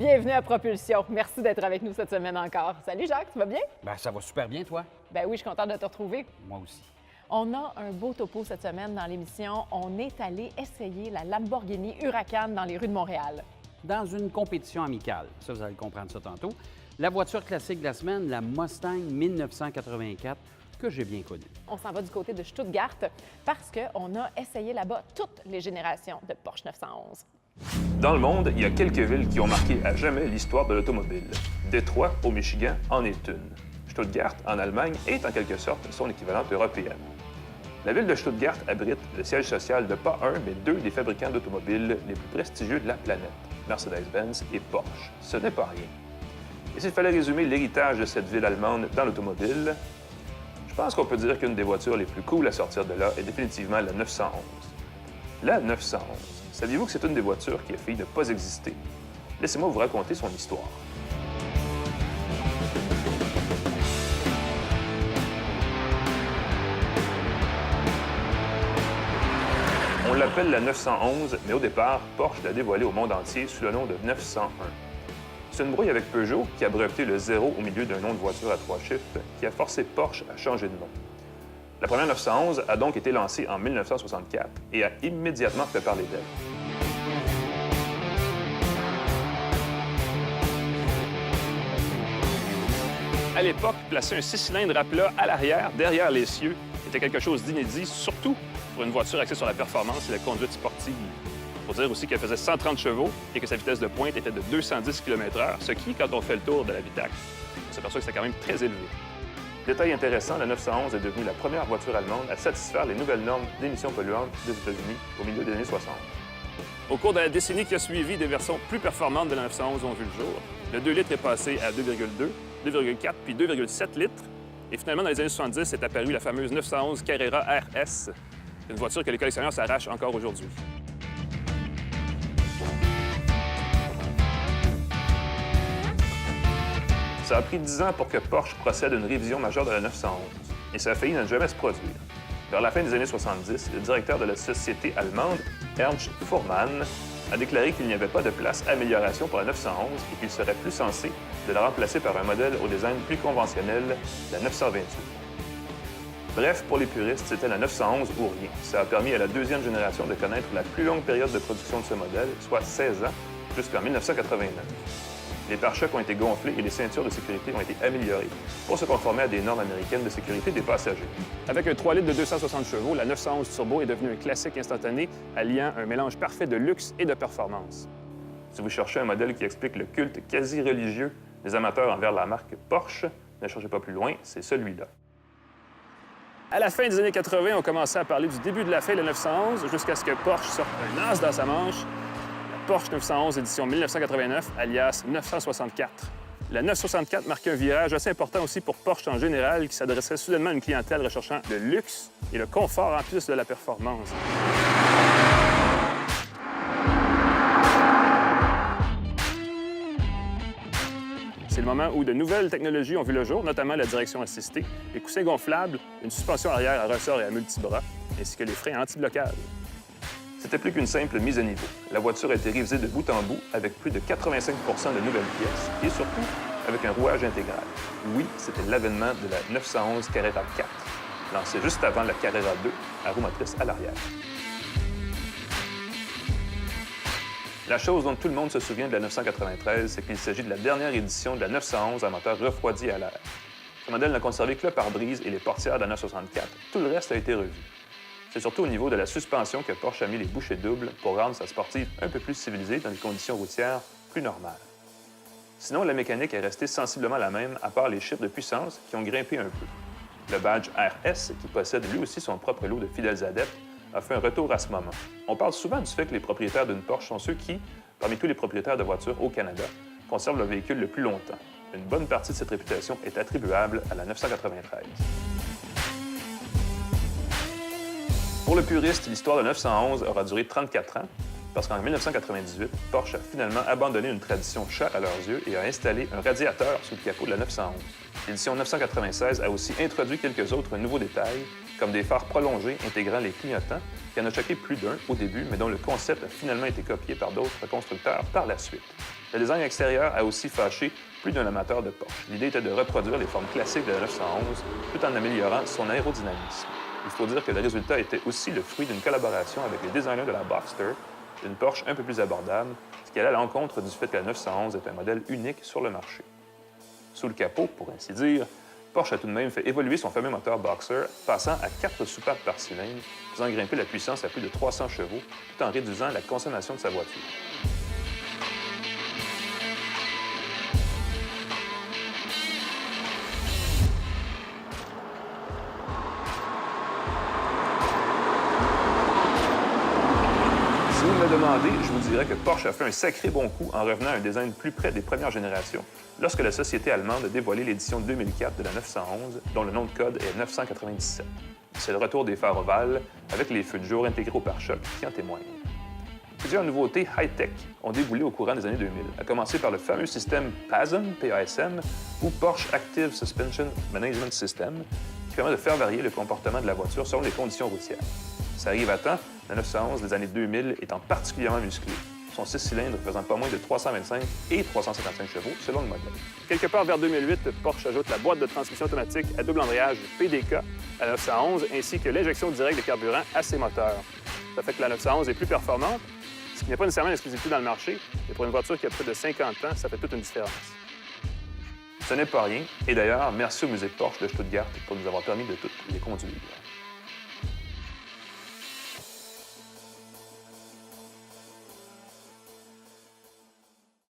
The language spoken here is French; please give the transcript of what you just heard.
Bienvenue à Propulsion. Merci d'être avec nous cette semaine encore. Salut Jacques, tu vas bien? Ben, ça va super bien, toi? Ben oui, je suis contente de te retrouver. Moi aussi. On a un beau topo cette semaine dans l'émission. On est allé essayer la Lamborghini Huracan dans les rues de Montréal. Dans une compétition amicale, ça, vous allez comprendre ça tantôt, la voiture classique de la semaine, la Mustang 1984, que j'ai bien connue. On s'en va du côté de Stuttgart parce qu'on a essayé là-bas toutes les générations de Porsche 911. Dans le monde, il y a quelques villes qui ont marqué à jamais l'histoire de l'automobile. Détroit, au Michigan, en est une. Stuttgart, en Allemagne, est en quelque sorte son équivalent européen. La ville de Stuttgart abrite le siège social de pas un, mais deux des fabricants d'automobiles les plus prestigieux de la planète, Mercedes-Benz et Porsche. Ce n'est pas rien. Et s'il fallait résumer l'héritage de cette ville allemande dans l'automobile, je pense qu'on peut dire qu'une des voitures les plus cool à sortir de là est définitivement la 911. La 911. Saviez-vous que c'est une des voitures qui a failli ne pas exister? Laissez-moi vous raconter son histoire. On l'appelle la 911, mais au départ, Porsche l'a dévoilée au monde entier sous le nom de 901. C'est une brouille avec Peugeot qui a breveté le 0 au milieu d'un nom de voiture à 3 chiffres qui a forcé Porsche à changer de nom. La première 911 a donc été lancée en 1964 et a immédiatement fait parler d'elle. À l'époque, placer un 6-cylindres à plat à l'arrière, derrière l'essieu, était quelque chose d'inédit, surtout pour une voiture axée sur la performance et la conduite sportive. Il faut dire aussi qu'elle faisait 130 chevaux et que sa vitesse de pointe était de 210 km/h, ce qui, quand on fait le tour de l'habitacle, on s'aperçoit que c'est quand même très élevé. Détail intéressant, la 911 est devenue la première voiture allemande à satisfaire les nouvelles normes d'émissions polluantes des États-Unis au milieu des années 60. Au cours de la décennie qui a suivi, des versions plus performantes de la 911 ont vu le jour. Le 2 litres est passé à 2,2, 2,4 puis 2,7 litres. Et finalement, dans les années 70, est apparue la fameuse 911 Carrera RS, une voiture que les collectionneurs s'arrachent encore aujourd'hui. Ça a pris 10 ans pour que Porsche procède à une révision majeure de la 911, et ça a failli ne jamais se produire. Vers la fin des années 70, le directeur de la société allemande, Ernst Fuhrmann, a déclaré qu'il n'y avait pas de place à amélioration pour la 911 et qu'il serait plus sensé de la remplacer par un modèle au design plus conventionnel, la 928. Bref, pour les puristes, c'était la 911 ou rien. Ça a permis à la deuxième génération de connaître la plus longue période de production de ce modèle, soit 16 ans, jusqu'en 1989. Les pare-chocs ont été gonflés et les ceintures de sécurité ont été améliorées pour se conformer à des normes américaines de sécurité des passagers. Avec un 3 litres de 260 chevaux, la 911 Turbo est devenue un classique instantané alliant un mélange parfait de luxe et de performance. Si vous cherchez un modèle qui explique le culte quasi religieux des amateurs envers la marque Porsche, ne cherchez pas plus loin, c'est celui-là. À la fin des années 80, on commençait à parler du début de la fin de la 911 jusqu'à ce que Porsche sorte un as dans sa manche, Porsche 911 édition 1989, alias 964. La 964 marque un virage assez important aussi pour Porsche en général, qui s'adressait soudainement à une clientèle recherchant le luxe et le confort en plus de la performance. C'est le moment où de nouvelles technologies ont vu le jour, notamment la direction assistée, les coussins gonflables, une suspension arrière à ressort et à multibras, ainsi que les freins anti-blocage. C'était plus qu'une simple mise à niveau. La voiture a été révisée de bout en bout avec plus de 85 de nouvelles pièces et surtout avec un rouage intégral. Oui, c'était l'avènement de la 911 Carrera 4, lancée juste avant la Carrera 2 à roue motrice à l'arrière. La chose dont tout le monde se souvient de la 993, c'est qu'il s'agit de la dernière édition de la 911 à moteur refroidi à l'air. Ce modèle n'a conservé que le pare-brise et les portières de la 964. Tout le reste a été revu. C'est surtout au niveau de la suspension que Porsche a mis les bouchées doubles pour rendre sa sportive un peu plus civilisée dans des conditions routières plus normales. Sinon, la mécanique est restée sensiblement la même, à part les chiffres de puissance qui ont grimpé un peu. Le badge RS, qui possède lui aussi son propre lot de fidèles adeptes, a fait un retour à ce moment. On parle souvent du fait que les propriétaires d'une Porsche sont ceux qui, parmi tous les propriétaires de voitures au Canada, conservent leur véhicule le plus longtemps. Une bonne partie de cette réputation est attribuable à la 993. Pour le puriste, l'histoire de 911 aura duré 34 ans, parce qu'en 1998, Porsche a finalement abandonné une tradition chère à leurs yeux et a installé un radiateur sous le capot de la 911. L'édition 996 a aussi introduit quelques autres nouveaux détails, comme des phares prolongés intégrant les clignotants, qui en a choqué plus d'un au début, mais dont le concept a finalement été copié par d'autres constructeurs par la suite. Le design extérieur a aussi fâché plus d'un amateur de Porsche. L'idée était de reproduire les formes classiques de la 911 tout en améliorant son aérodynamisme. Il faut dire que le résultat était aussi le fruit d'une collaboration avec les designers de la Boxster, une Porsche un peu plus abordable, ce qui allait à l'encontre du fait que la 911 est un modèle unique sur le marché. Sous le capot, pour ainsi dire, Porsche a tout de même fait évoluer son fameux moteur Boxer, passant à 4 soupapes par cylindre, faisant grimper la puissance à plus de 300 chevaux, tout en réduisant la consommation de sa voiture. Si vous me le demandez, je vous dirais que Porsche a fait un sacré bon coup en revenant à un design plus près des premières générations, lorsque la société allemande a dévoilé l'édition 2004 de la 911, dont le nom de code est 997. C'est le retour des phares ovales, avec les feux de jour intégrés au pare-choc qui en témoignent. Plusieurs nouveautés high-tech ont déboulé au courant des années 2000, à commencer par le fameux système PASM, PASM, ou Porsche Active Suspension Management System, qui permet de faire varier le comportement de la voiture selon les conditions routières. Ça arrive à temps, la 911 des années 2000 étant particulièrement musclée, son 6 cylindres faisant pas moins de 325 et 355 chevaux selon le modèle. Quelque part vers 2008, Porsche ajoute la boîte de transmission automatique à double embrayage PDK à la 911 ainsi que l'injection directe de carburant à ses moteurs. Ça fait que la 911 est plus performante, ce qui n'est pas nécessairement une exclusivité dans le marché, mais pour une voiture qui a près de 50 ans, ça fait toute une différence. Ce n'est pas rien, et d'ailleurs, merci au musée Porsche de Stuttgart pour nous avoir permis de toutes les conduire.